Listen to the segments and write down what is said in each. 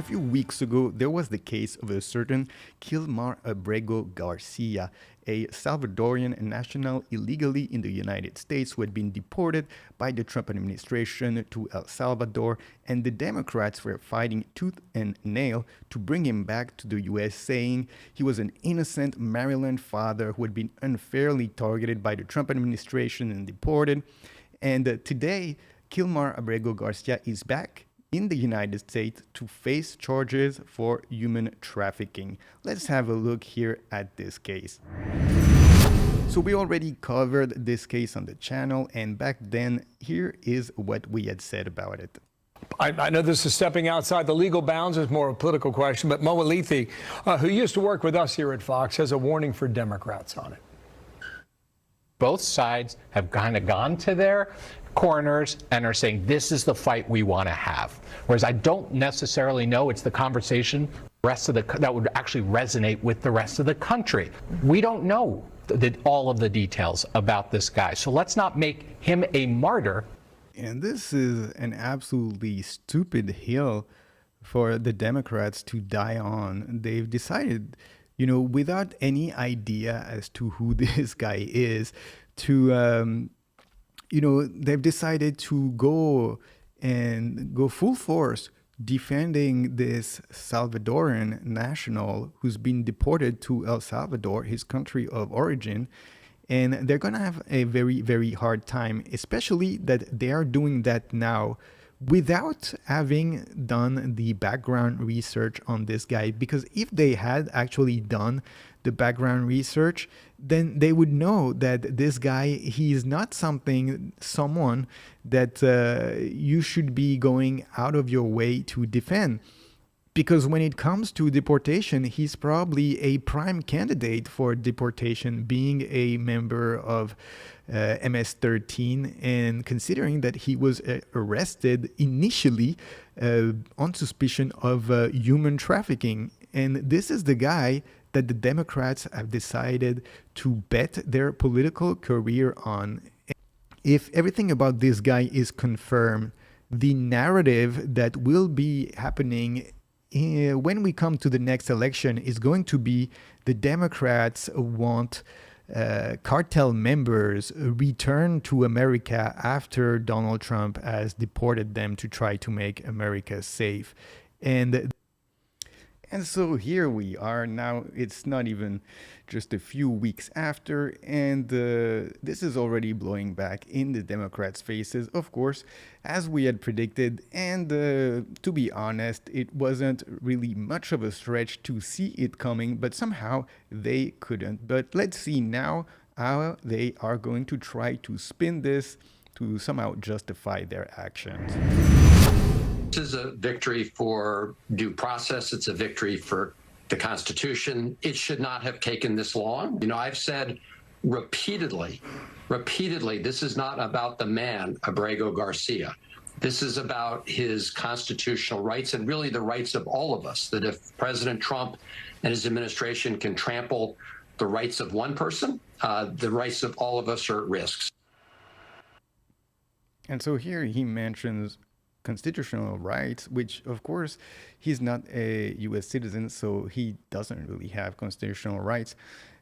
A few weeks ago, there was the case of a certain Kilmar Abrego Garcia, a Salvadorian national illegally in the United States who had been deported by the Trump administration to El Salvador, and the Democrats were fighting tooth and nail to bring him back to the US, saying he was an innocent Maryland father who had been unfairly targeted by the Trump administration and deported. And today, Kilmar Abrego Garcia is back in the United States to face charges for human trafficking. Let's have a look here at this case. So we already covered this case on the channel, and back then, here is what we had said about it. I know this is stepping outside the legal bounds. It's more of a political question, but Mo Alithi, who used to work with us here at Fox, has a warning for Democrats on it. Both sides have kind of gone to their coroners and are saying this is the fight we want to have. Whereas I don't necessarily know it's the conversation that would actually resonate with the rest of the country. We don't know all of the details about this guy. So let's not make him a martyr. And this is an absolutely stupid hill for the Democrats to die on. They've decided, you know, without any idea as to who this guy is, to you know, they've decided to go full force defending this Salvadoran national who's been deported to El Salvador, his country of origin. And they're going to have a very, very hard time, especially that they are doing that now without having done the background research on this guy. Because if they had actually done the background research, then they would know that this guy, he is not someone that you should be going out of your way to defend. Because when it comes to deportation, he's probably a prime candidate for deportation, being a member of MS-13, and considering that he was arrested initially on suspicion of human trafficking. And this is the guy that the Democrats have decided to bet their political career on. If everything about this guy is confirmed, the narrative that will be happening when we come to the next election is going to be the Democrats want cartel members return to America after Donald Trump has deported them to try to make America safe. And so here we are now. It's not even just a few weeks after, and this is already blowing back in the Democrats' faces, of course, as we had predicted. And to be honest, it wasn't really much of a stretch to see it coming, but somehow they couldn't. But let's see now how they are going to try to spin this to somehow justify their actions. This is a victory for due process. It's a victory for the Constitution. It should not have taken this long. You know, I've said repeatedly, this is not about the man, Abrego Garcia. This is about his constitutional rights and really the rights of all of us, that if President Trump and his administration can trample the rights of one person, the rights of all of us are at risk. And so here he mentions constitutional rights, which of course he's not a US citizen, so he doesn't really have constitutional rights.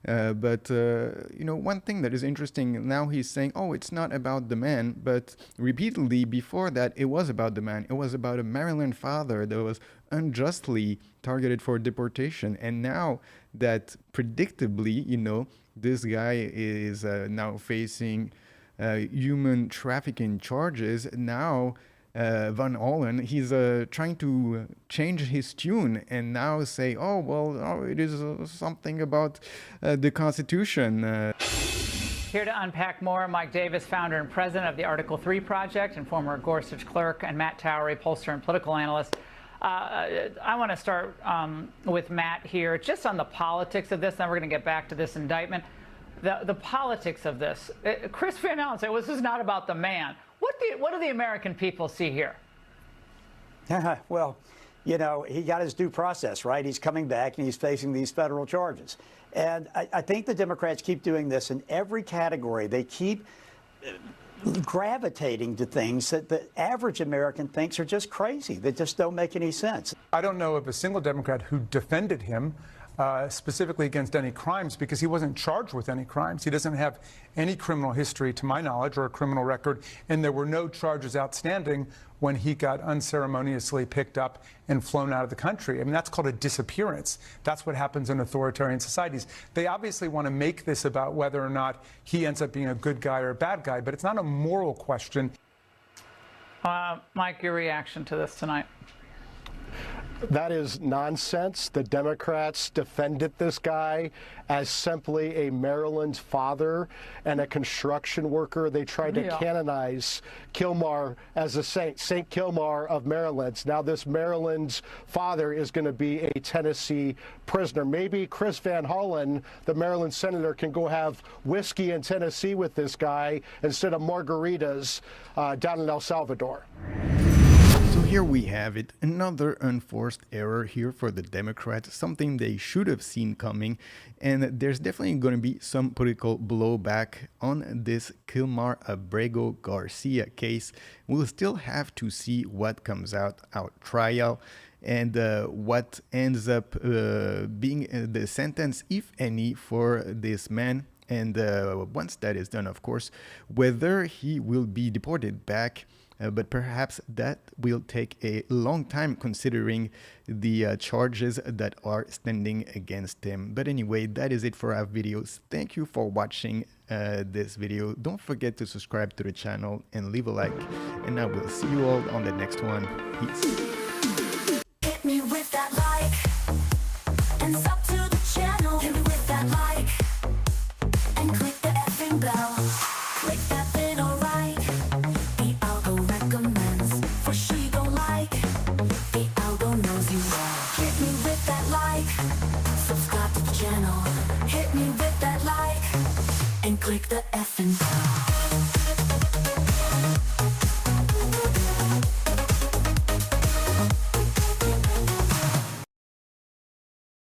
But you know, one thing that is interesting now, he's saying, oh, it's not about the man, but repeatedly before that it was about the man. It was about a Maryland father that was unjustly targeted for deportation. And now that predictably, you know, this guy is now facing human trafficking charges. Now Van Hollen, he's trying to change his tune and now say, oh, well, it is something about the Constitution. Here to unpack more, Mike Davis, founder and president of the Article 3 Project and former Gorsuch clerk, and Matt Towery, pollster and political analyst. I want to start with Matt here, just on the politics of this, then we're going to get back to this indictment. The politics of this. Chris Van Allen said, well, this is not about the man. What do the American people see here? Well, you know, he got his due process, right? He's coming back and he's facing these federal charges. And I think the Democrats keep doing this in every category. They keep gravitating to things that the average American thinks are just crazy, that just don't make any sense. I don't know of a single Democrat who defended him specifically against any crimes, because he wasn't charged with any crimes. He doesn't have any criminal history, to my knowledge, or a criminal record, and there were no charges outstanding when he got unceremoniously picked up and flown out of the country. I mean, that's called a disappearance. That's what happens in authoritarian societies. They obviously want to make this about whether or not he ends up being a good guy or a bad guy, but it's not a moral question. Mike, your reaction to this tonight? That is nonsense. The Democrats defended this guy as simply a Maryland father and a construction worker. They tried to canonize Kilmar as a saint, St. Kilmar of Maryland. Now this Maryland's father is going to be a Tennessee prisoner. Maybe Chris Van Hollen, the Maryland senator, can go have whiskey in Tennessee with this guy instead of margaritas down in El Salvador. So here we have it, another unforced error here for the Democrats, something they should have seen coming, and there's definitely going to be some political blowback on this Kilmar Abrego Garcia case. We'll still have to see what comes out trial and what ends up being the sentence, if any, for this man. And once that is done, of course, whether he will be deported back. But perhaps that will take a long time considering the charges that are standing against him. But anyway, that is it for our videos. Thank you for watching this video. Don't forget to subscribe to the channel and leave a like. And I will see you all on the next one. Peace. Hit me with that like and sub to the channel. Hit me with that like and click the effing bell. Click that bit, alright. The algo recommends for she gon' like. The algo knows you well. Hit me with that like, subscribe to the channel. Hit me with that like and click the effing bell.